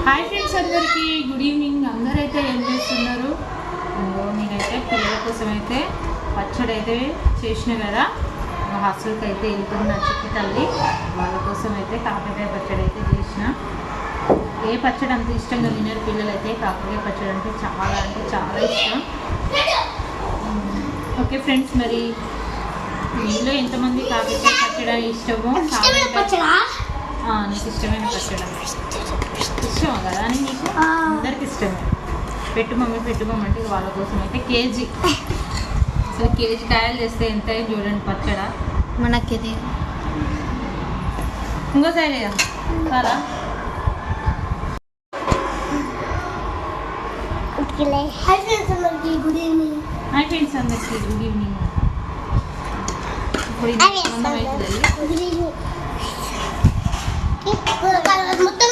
Hi friends, అందరికీ good evening. అందరైతే ఏం చేస్తున్నారు? నేనైతే పిల్లల కోసం అయితే పచ్చడి అయితే చేసిన కదా, హాస్టల్కి అయితే వెళ్తున్న చిట్టి తల్లి వాళ్ళ కోసం అయితే కాకరకాయ పచ్చడి అయితే చేసిన. ఏ పచ్చడి అంత ఇష్టంగా తినరు పిల్లలు అయితే, కాకరకాయ పచ్చడి అంటే చాలా ఇష్టం. ఓకే ఫ్రెండ్స్, మరి మీలో ఎంతమంది కాకరకాయ పచ్చడి ఇష్టమో నీకు ఇష్టమైన పచ్చడి ఇష్టమా కదా అని నీకు అందరికి ఇష్టమే. పెట్టుకోమంటే వాళ్ళ కోసం అయితే కేజీ, అసలు కేజీ కాయలు చేస్తే ఎంత చూడండి పచ్చడా మనకి. ఇంకోసారి చాలా హాయ్ ఫ్రెండ్స్ అందరికి గుడ్ ఈవినింగ్. ఇప్పుడు మొత్తం